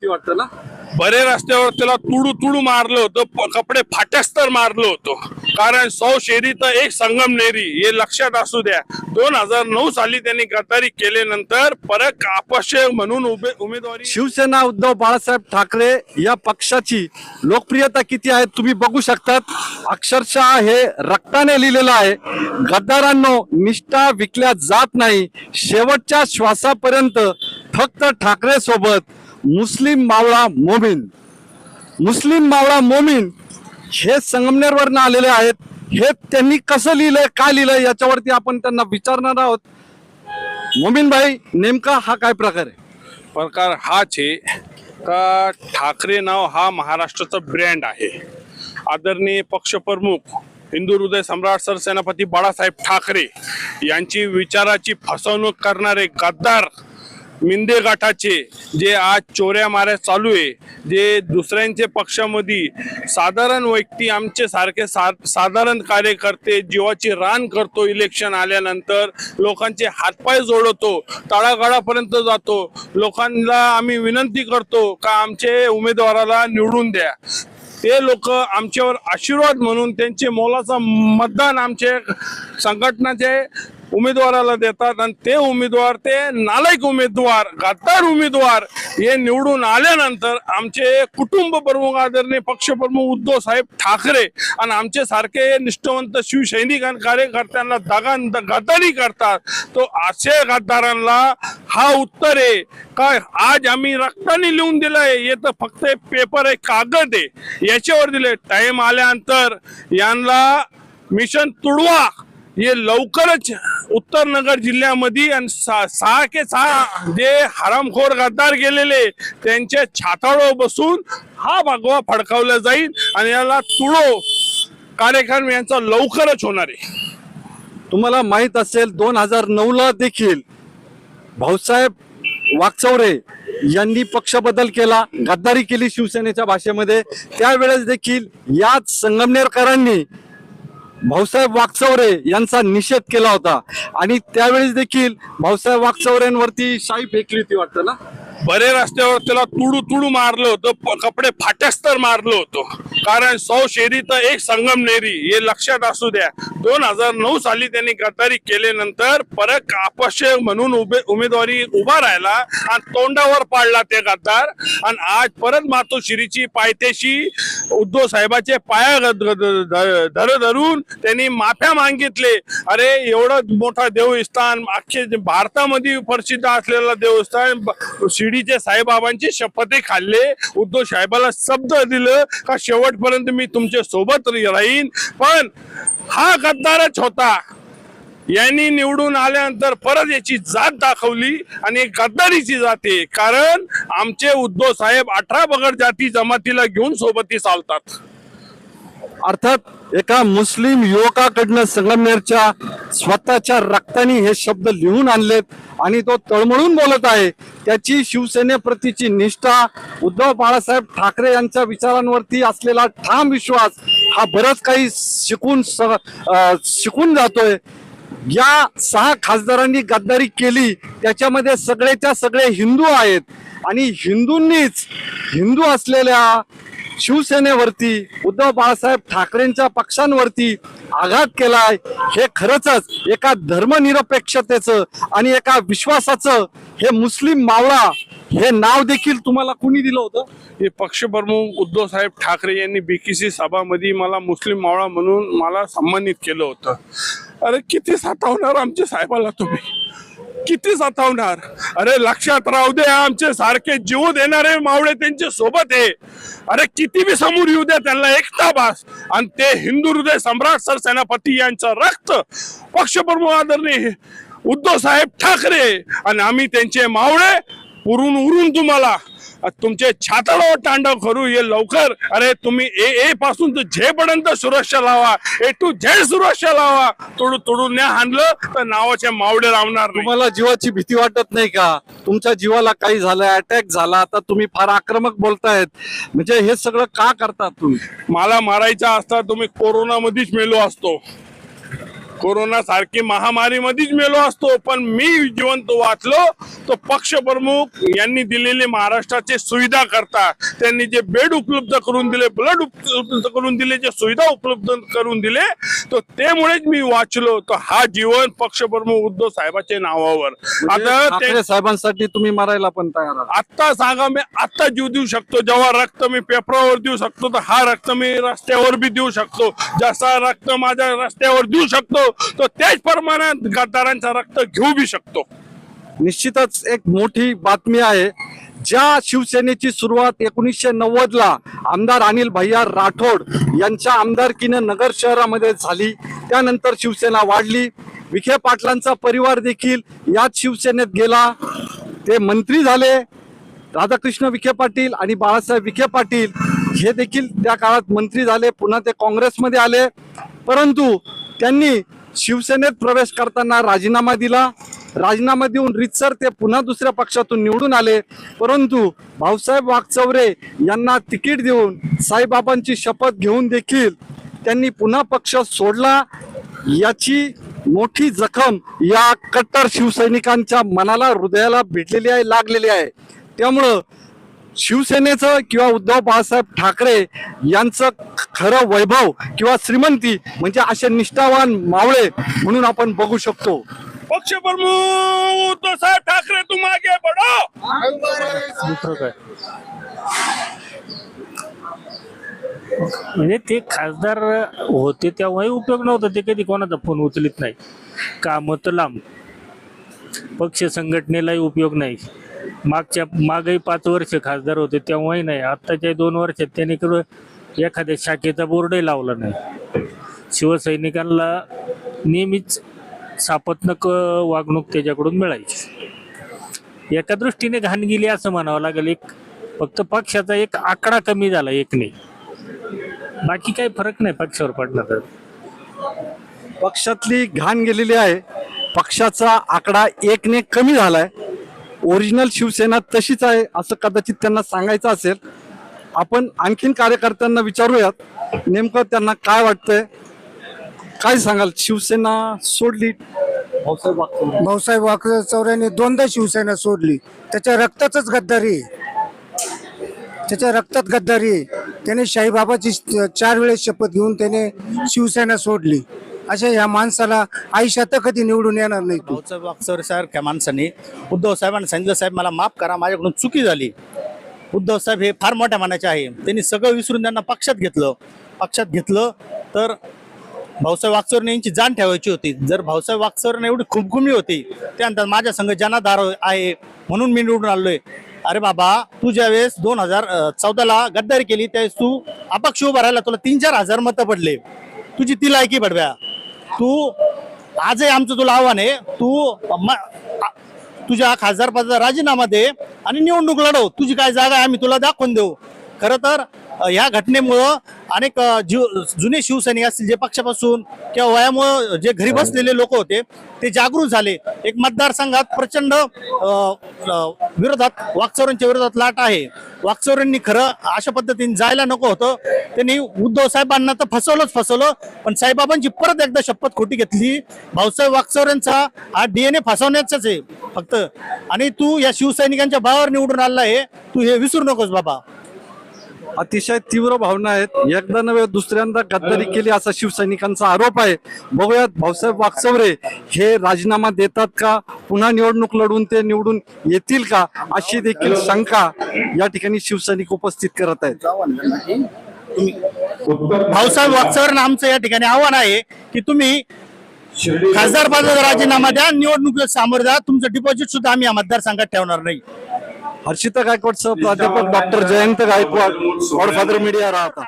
भीती वाटतं ना? बरे रस्त्यावर त्याला तुडू तुडू मारलं होतं, कपडे फाट्यास्तर मारलं होतं. कारण 100 शेरीत एक संगमनेरी हे लक्षात असू द्या. 2009 साली त्यांनी गद्दारी केल्यानंतर परत अपक्ष म्हणून उमेदवारी. शिवसेना उद्धव बाळासाहेब ठाकरे या पक्षाची लोकप्रियता किती आहे तुम्ही बघू शकतात. अक्षरशः हे रक्ताने लिहिलेलं आहे. गद्दारांनो, निष्ठा विकल्या जात नाही. शेवटच्या श्वासापर्यंत फक्त ठाकरे सोबत. मुस्लिम मावळा मोमीन, मुस्लिम मावळा मोमीन हे संगमनेरवरनं आलेले आहेत. हे त्यांनी कसं लिहिलंय, का लिहिलंय याच्यावरती आपण त्यांना विचारणार आहोत. मोमीन भाई, नेमका हा काय प्रकार आहे? प्रकार हाच आहे का ठाकरे नाव हा महाराष्ट्राचा ब्रँड आहे. आदरणीय पक्षप्रमुख हिंदू हृदय सम्राट सरसेनापती बाळासाहेब ठाकरे यांची विचाराची फसवणूक करणारे गद्दार मिंदे गाठाचे जे आज चोऱ्या माऱ्या चालू आहे, जे दुसऱ्यांच्या पक्षामध्ये साधारण व्यक्ती आमचे सारखे साधारण कार्यकर्ते जीवाची रान करतो. इलेक्शन आल्यानंतर लोकांचे हातपाय जोडतो, तळागाळापर्यंत जातो. लोकांना आम्ही विनंती करतो का आमचे उमेदवाराला निवडून द्या. ते लोक आमच्यावर आशीर्वाद म्हणून त्यांचे मोलाचा मतदान आमचे संघटनाचे उमेदवाराला देतात आणि ते उमेदवार, ते नालायक उमेदवार, गद्दार उमेदवार हे निवडून आल्यानंतर आमचे कुटुंब प्रमुख आदरणीय पक्षप्रमुख उद्धव साहेब ठाकरे आणि आमचे सारखे निष्ठावंत शिवसैनिक आणि कार्यकर्त्यांना गद्दारी करतात. तो असे गद्दारांना हा उत्तर आहे काय आज आम्ही रक्ताने लिहून दिलंय. हे तर फक्त पेपर आहे, कागद आहे, याच्यावर दिले. टाइम आल्यानंतर यांना मिशन तुडवा हे लवकरच उत्तर नगर जिल्ह्यामध्ये आणि 6 के 6 जे हरामखोर गद्दार गेलेले त्यांच्या छातावर बसून हा भगवा फडकावला जाईल आणि याला तुडो कार्यक्रम यांचा लवकरच होणार आहे. तुम्हाला माहित असेल 2009ला देखील भाऊसाहेब वाकचौरे यांनी पक्ष बदल केला, गद्दारी केली शिवसेनेच्या भाषेमध्ये. त्यावेळेस देखील याच संगमनेरकरांनी भाऊसाहेब वाकचौरे यांचा निषेध केला होता आणि त्यावेळेस देखील भाऊसाहेब वाकचौरेंवरती शाई फेकली होती वाटतं ना? बरे रस्त्यावर त्याला तुडू तुडू मारलं होतं, कपडे फाट्यास्तर मारलं होतं. कारण 100 शेरीत एक संगमनेरी हे लक्षात असू द्या. 2009 साली त्यांनी गद्दारी केल्यानंतर परत अपक्ष म्हणून उमेदवारी उभा राहिला आणि तोंडावर पाडला ते गद्दार. आणि आज परत मातोश्रीची पायथ्याशी उद्धव साहेबाचे पाया धरून त्यांनी माफ्या मागितले. अरे एवढं मोठा देवस्थान, अख्खे भारतामध्ये प्रसिद्ध असलेला देवस्थान, शिर्डीचे साईबाबांची शपथे खाल्ले. उद्धव साहेबाला शब्द दिलं का शेवटपर्यंत मी तुमच्या सोबत राहीन. पण हा गद्दारच होता. यांनी निवडून आल्यानंतर परत याची जात दाखवली आणि गद्दारीची जाते. कारण आमचे उद्धव साहेब 18 बगड जाती जमातीला घेऊन सोबती चालतात. अर्थात एका मुस्लिम युवकाकडनं संगमनेरच्या स्वतःच्या रक्ताने हे शब्द लिहून आणलेत आणि तो तळमळून बोलत आहे. त्याची शिवसेनेप्रतीची निष्ठा, उद्धव बाळासाहेब ठाकरे यांच्या विचारांवरती असलेला ठाम विश्वास हा बरंच काही शिकून जातोय. या 6 खासदारांनी गद्दारी केली, त्याच्यामध्ये सगळेच्या सगळे हिंदू आहेत आणि हिंदूंनीच हिंदू असलेल्या शिवसेनेवरती, उद्धव बाळासाहेब ठाकरेंच्या पक्षांवरती आघात केलाय. हे खरंच एका धर्मनिरपेक्षतेचं आणि एका विश्वासाचं हे मुस्लिम मावळा हे नाव देखील तुम्हाला कुणी दिलं होतं? हे पक्षप्रमुख उद्धव साहेब ठाकरे यांनी बीकेसी सभामध्ये मला मुस्लिम मावळा म्हणून मला सन्मानित केलं होतं. अरे किती सतावणार आमच्या साहेबाला तुम्ही, किती सतावणार. अरे लक्षात राहू दे, आमचे सारखे जीव देणारे मावळे त्यांच्या सोबत आहे. अरे किती बी समोर येऊ द्या, त्यांना एकटा बास. आणि ते हिंदू हृदय सम्राट सरसेनापती यांचं रक्त पक्षप्रमुख आदरणीय उद्धव साहेब ठाकरे आणि आम्ही त्यांचे मावळे पुरून उरून तुम्हाला तुमचे छातावर तांडव करू हे लवकर. अरे तुम्ही ए पासून तर झे पर्यंत सुरक्षा लावा, A to Z सुरक्षा लावा. तोडून नाही हाणलं तर नावाचे मावळे लावणार नाही. तुम्हाला जीवाची भीती वाटत नाही का? तुमच्या जीवाला काही झालं, अटॅक झाला, आता तुम्ही फार आक्रमक बोलतायत. म्हणजे हे सगळं का करतात तुम्ही? मला मारायचा असता तुम्ही कोरोना मध्येच मेलो असतो. कोरोना सारखी महामारी मध्येच मेलो असतो, पण मी जिवंत वाचलो तो पक्ष प्रमुख यांनी दिलेले महाराष्ट्राचे सुविधा करता, त्यांनी जे बेड उपलब्ध करून दिले, ब्लड उपलब्ध करून दिले, जे सुविधा उपलब्ध करून दिले, तो त्यामुळेच मी वाचलो. तो हा जीवन पक्ष प्रमुख उद्धव साहेबांच्या नावावर. आता ते ठाकरे साहेबांसाठी तुम्ही मरायला पण तयार आहात. आत्ता सांगा, मी आत्ता जीव देऊ शकतो. जेव्हा रक्त मी पेपरावर देऊ शकतो, तर हा रक्त मी रस्त्यावर बी देऊ शकतो. जसा रक्त माझ्या रस्त्यावर देऊ शकतो, तो त्याच प्रमाणात गद्दारांचा रक्त घेऊ बी शकतो. निश्चितच एक मोठी बातमी आहे. ज्या शिवसेनेची सुरुवात 1990 ला आमदार अनिल भैया राठोड यांच्या आमदारकीने नगर शहरामध्ये झाली, त्यानंतर शिवसेना वाढली. विखे पाटलांचा परिवार देखील याच शिवसेनेत गेला, ते मंत्री झाले. राधाकृष्ण विखे पाटील आणि बाळासाहेब विखे पाटील हे देखील त्या काळात मंत्री झाले, पुन्हा ते काँग्रेसमध्ये आले. परंतु त्यांनी शिवसेनेत प्रवेश करताना राजीनामा दिला. राजीनामा देऊन रितसर ते पुन्हा दुसऱ्या पक्षातून निवडून आले. परंतु भाऊसाहेब वागचौरे यांना तिकीट देऊन साईबाबांची शपथ घेऊन देखील त्यांनी पुन्हा पक्ष सोडला. याची मोठी जखम या कट्टर शिवसैनिकांच्या मनाला, हृदयाला भेटलेली आहे, लागलेली आहे. त्यामुळं शिवसेनेचं किंवा उद्धव बाळासाहेब ठाकरे यांचं खरं वैभव किंवा श्रीमंती म्हणजे असे निष्ठावान मावळे म्हणून आपण बघू शकतो. पक्ष प्रमुख उद्धव साहेब ठाकरे, तुम आगे बढ़ो. दुसरं काय म्हणजे ते खासदार होते तेव्हाही उपयोग नव्हता. ते कधी कोणाचा फोन उचलित नाही, काम तर लांब, पक्ष संघटनेलाही उपयोग नाही. मागही 5 वर्ष खासदार होते तेव्हाही नाही. आत्ताच्या 2 वर्षात त्यांनी एखाद्या शाखेचा बोर्डही लावला नाही. शिवसैनिकांना नेहमीच सापत्नक वागणूक त्याच्याकडून मिळायची. एका दृष्टीने घाण गेली असं म्हणावं लागेल. एक फक्त पक्षाचा एक आकडा कमी झाला, एकने, बाकी काही फरक नाही पक्षावर पडला. तर पक्षातली घाण गेलेली आहे, पक्षाचा आकडा 1ने कमी झालाय. ओरिजिनल शिवसेना तशीच आहे असं कदाचित त्यांना सांगायचं असेल. आपण आणखीन कार्यकर्त्यांना विचारूयात नेमकं त्यांना काय वाटतंय. काय सांगाल, शिवसेना सोडली भाऊसाहेब वागचौऱ्यांनी 2दा शिवसेना सोडली. त्याच्या रक्तातच गद्दारी आहे, त्याच्या रक्तात गद्दारी आहे. त्याने शाहीबाबाची 4 वेळेस शपथ घेऊन त्याने शिवसेना सोडली. अशा या माणसाला आयुष्यात कधी निवडून येणार नाही. भाऊसाहेब वागचौरे सारख्या माणसाने उद्धव साहेबांना सांगितलं, साहेब मला माफ करा, माझ्याकडून चुकी झाली. उद्धव साहेब हे फार मोठ्या मनाचे आहे. त्यांनी सगळं विसरून त्यांना पक्षात घेतलं तर भाऊसाहेब वागचौरे यांची जाण ठेवायची होती. जर भाऊसाहेब वागचौरे एवढी खुमखुमी होती, त्यानंतर माझ्या संघ जनाधार आहे म्हणून मी निवडून आलोय. अरे बाबा, तू ज्यावेळेस 2014ला गद्दारी केली त्यावेळेस तू अपक्ष उभा राहिला, तुला 3-4 हजार मतं पडले. तुझी ती लायकी बडव्या. तू आजही आमचं तुला आव्हान आहे, तू तुझ्या खासदार पदाचा राजीनामा दे आणि निवडणूक लढव. तुझी काय जागा आहे आम्ही तुला दाखवून देऊ. खरं तर या घटनेमुळं अनेक जुने शिवसैनिक असतील जे पक्षापासून किंवा वयामुळे जे घरी बसलेले लोक होते ते जागृत झाले. एक मतदारसंघात प्रचंड विरोधात, वागचौऱ्यांच्या विरोधात लाट आहे. वागचौऱ्यांनी खरं अशा पद्धतीने जायला नको होतं. त्यांनी उद्धव साहेबांना तर फसवलं, पण साईबाबांची परत एकदा शपथ खोटी घेतली. भाऊसाहेब वागचौऱ्यांचा हा DNA फसवण्याचाच आहे फक्त. आणि तू या शिवसैनिकांच्या भावावर निवडून आला आहे, तू हे विसरू नकोस बाबा. अतिशय तीव्र भावना आहेत. एकदा नव्हे दुसऱ्यांदा गद्दारी केली असा शिवसैनिकांचा आरोप आहे. बघूयात भाऊसाहेब वागचौरे हे राजीनामा देतात का, पुन्हा निवडणूक लढून ते निवडून येतील का, अशी देखील शंका या ठिकाणी शिवसैनिक उपस्थित करत आहेत. भाऊसाहेब वागचौऱ्यांना आमचं या ठिकाणी आव्हान आहे की तुम्ही खासदार पदाचा राजीनामा द्या, निवडणुकीत सामोरे जा. तुमचं डिपॉझिट सुद्धा आम्ही या मतदारसंघात ठेवणार नाही. हर्षिता गायकवाड सह प्राध्यापक doctor Jayant Gaikwad, godfather media राहता.